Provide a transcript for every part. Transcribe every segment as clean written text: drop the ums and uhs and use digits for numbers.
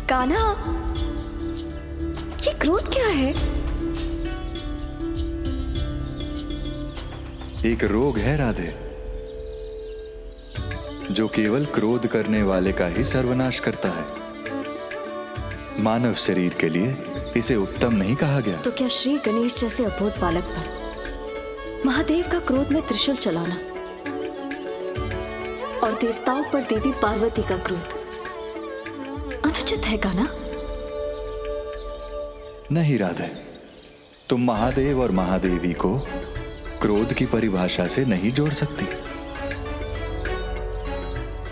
कान्हा, ये क्रोध क्या है? एक रोग है राधे, जो केवल क्रोध करने वाले का ही सर्वनाश करता है। मानव शरीर के लिए इसे उत्तम नहीं कहा गया। तो क्या श्री गणेश जैसे अबोध बालक पर महादेव का क्रोध में त्रिशूल चलाना और देवताओं पर देवी पार्वती का क्रोध अनुचित है कान्हा? नहीं राधे, तुम महादेव और महादेवी को क्रोध की परिभाषा से नहीं जोड़ सकती।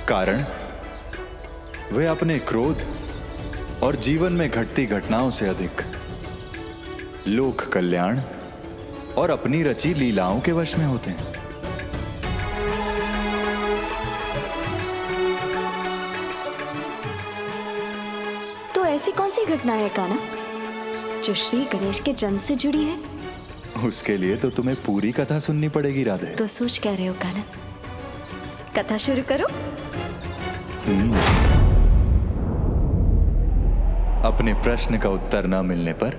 कारण वे अपने क्रोध और जीवन में घटती घटनाओं से अधिक लोक कल्याण और अपनी रची लीलाओं के वश में होते हैं। तो ऐसी कौन सी घटना है कान्हा जो श्री गणेश के जन्म से जुड़ी है? उसके लिए तो तुम्हें पूरी कथा सुननी पड़ेगी राधे। तो सोच कह रहे हो कान्हा? कथा शुरू करो। अपने प्रश्न का उत्तर न मिलने पर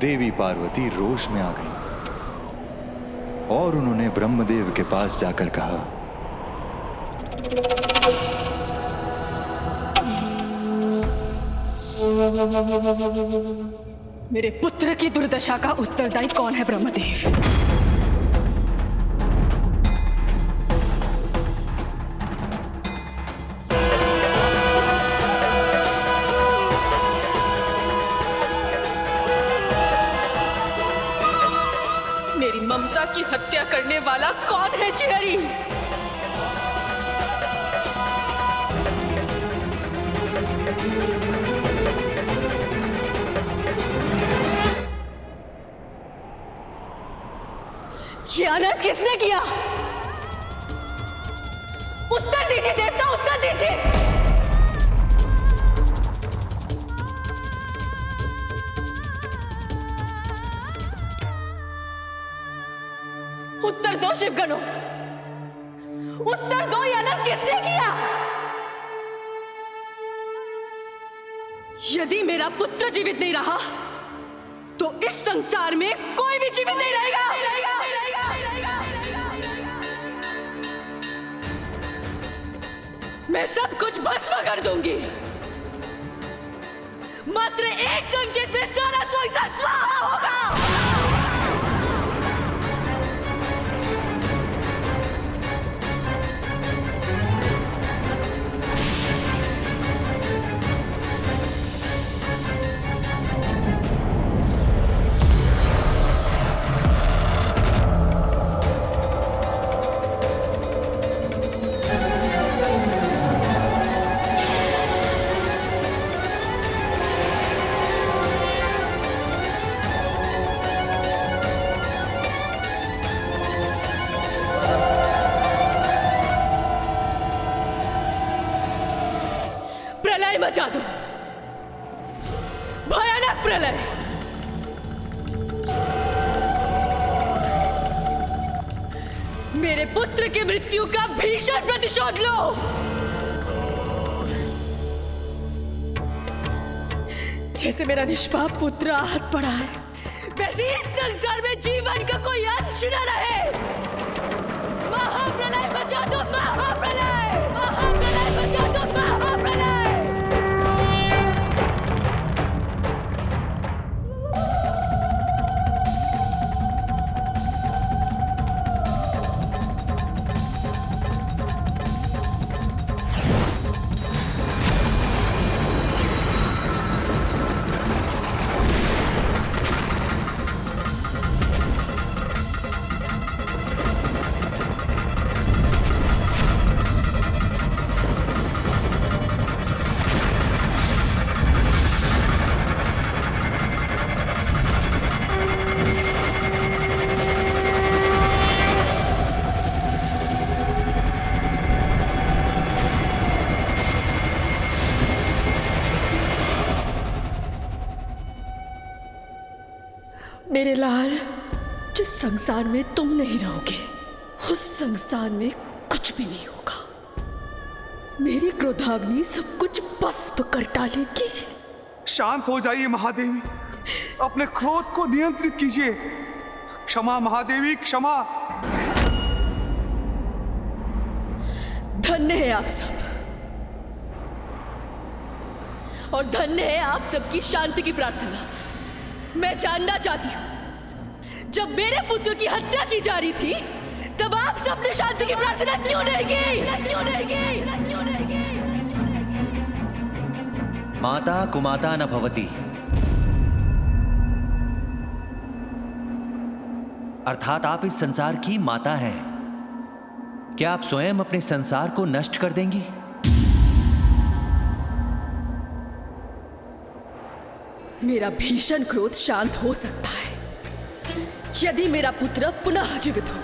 देवी पार्वती रोष में आ गईं और उन्होंने ब्रह्मदेव के पास जाकर कहा, मेरे पुत्र की दुर्दशा का उत्तरदायी कौन है ब्रह्मदेव? मेरी ममता की हत्या करने वाला कौन है श्रीहरि? ये अनर्थ किसने किया? उत्तर दीजिए देवता, उत्तर दीजिए। उत्तर दो शिवगणों, उत्तर दो, ये अनर्थ किसने किया? यदि मेरा पुत्र जीवित नहीं रहा तो इस संसार में कोई भी जीवित नहीं रहेगा। मैं सब कुछ भस्म कर दूंगी। मात्र एक संकेत में सारा संसार स्वाहा होगा। प्रलय मचा दो, भयानक प्रलय। मेरे पुत्र की मृत्यु का भीषण प्रतिशोध लो। जैसे मेरा निष्पाप पुत्र आहत पड़ा है, वैसे इस संसार में जीवन का कोई अंश न रहे। महाप्रलय मचा दो, महाप्रलय, महाप्रलय मचा दो, महाप्रलय। मेरे लाल, जिस संसार में तुम नहीं रहोगे उस संसार में कुछ भी नहीं होगा। मेरी क्रोधाग्नि सब कुछ भस्म कर डालेगी। शांत हो जाइए महादेवी, अपने क्रोध को नियंत्रित कीजिए। क्षमा महादेवी, क्षमा। धन्य है आप सब, और धन्य है आप सबकी शांति की प्रार्थना। मैं जानना चाहती हूं, जब मेरे पुत्र की हत्या की जा रही थी तब आप सबने शांति की प्रार्थना क्यों नहीं की? क्यों नहीं की? क्यों नहीं की? माता कुमाता न भवति, अर्थात आप इस संसार की माता हैं। क्या आप स्वयं अपने संसार को नष्ट कर देंगी? मेरा भीषण क्रोध शांत हो सकता है यदि मेरा पुत्र पुनः जीवित हो।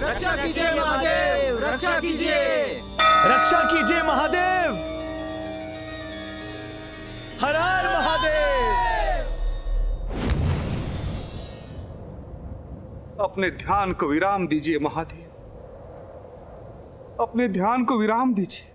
रक्षा कीजिए महादेव, रक्षा कीजिए, रक्षा कीजिए महादेव, हर हर महादेव। अपने ध्यान को विराम दीजिए महादेव, अपने ध्यान को विराम दीजिए।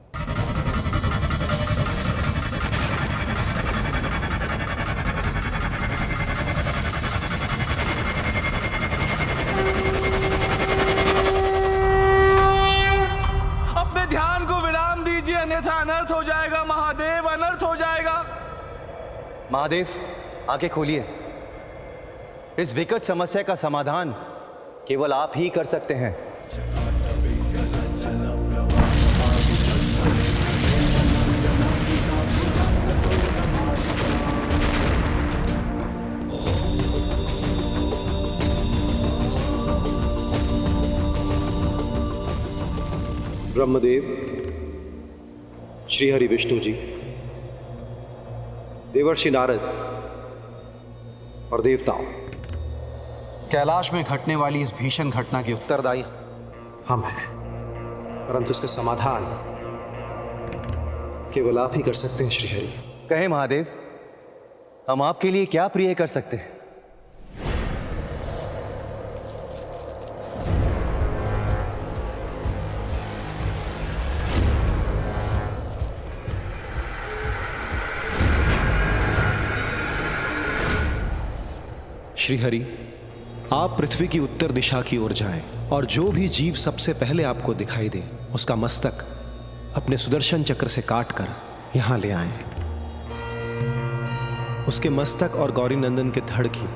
अपने ध्यान को विराम दीजिए, अन्यथा अनर्थ हो जाएगा महादेव, अनर्थ हो जाएगा। महादेव, आंखें खोलिए। इस विकट समस्या का समाधान केवल आप ही कर सकते हैं। ब्रह्मदेव, श्री हरि विष्णु जी, देवर्षि नारद और देवताओं, कैलाश में घटने वाली इस भीषण घटना के उत्तरदायी हम हैं, परंतु इसका समाधान केवल आप ही कर सकते हैं। श्री हरि, कहें महादेव, हम आपके लिए क्या प्रिय कर सकते हैं? श्री हरि, आप पृथ्वी की उत्तर दिशा की ओर जाएं और जो भी जीव सबसे पहले आपको दिखाई दे उसका मस्तक अपने सुदर्शन चक्र से काटकर यहां ले आएं। उसके मस्तक और गौरी नंदन के धड़ की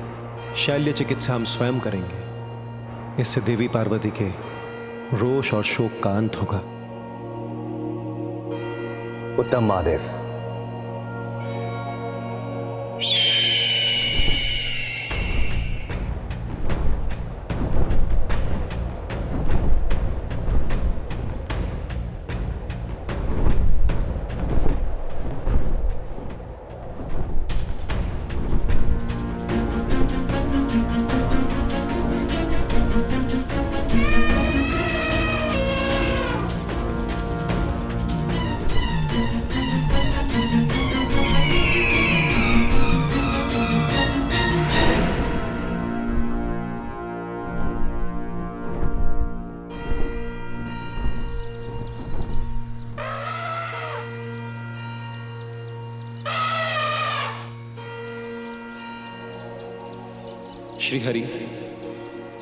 शल्य चिकित्सा हम स्वयं करेंगे। इससे देवी पार्वती के रोष और शोक का अंत होगा। उत्तम महादेव। श्री हरि,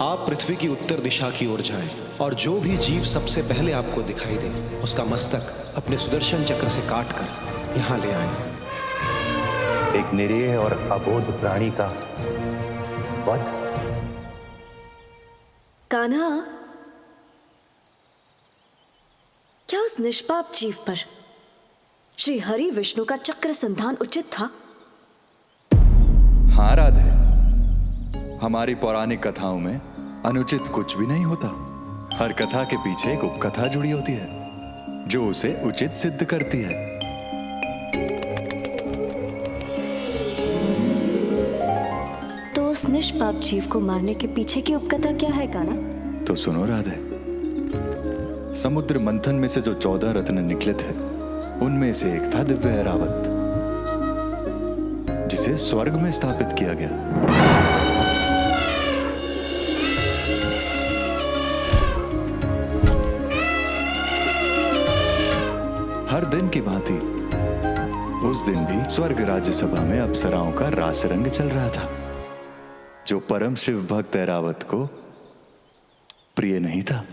आप पृथ्वी की उत्तर दिशा की ओर जाएं और जो भी जीव सबसे पहले आपको दिखाई दे उसका मस्तक अपने सुदर्शन चक्र से काटकर यहां ले आएं। एक निरीह और अबोध प्राणी का वध। कान्हा, क्या उस निष्पाप जीव पर श्री हरि विष्णु का चक्र संधान उचित था? हाँ राधे, हमारी पौराणिक कथाओं में अनुचित कुछ भी नहीं होता। हर कथा के पीछे एक उपकथा जुड़ी होती है जो उसे उचित सिद्ध करती है। उस निष्पाप जीव को मारने के पीछे की उपकथा क्या है काना? तो सुनो राधे, समुद्र मंथन में से जो 14 रत्न निकले थे, उनमें से एक था दिव्य ऐरावत, जिसे स्वर्ग में स्थापित किया गया। हर दिन की भांति उस दिन भी स्वर्ग राज्यसभा में अप्सराओं का रासरंग चल रहा था, जो परम शिव भक्त ऐरावत को प्रिय नहीं था।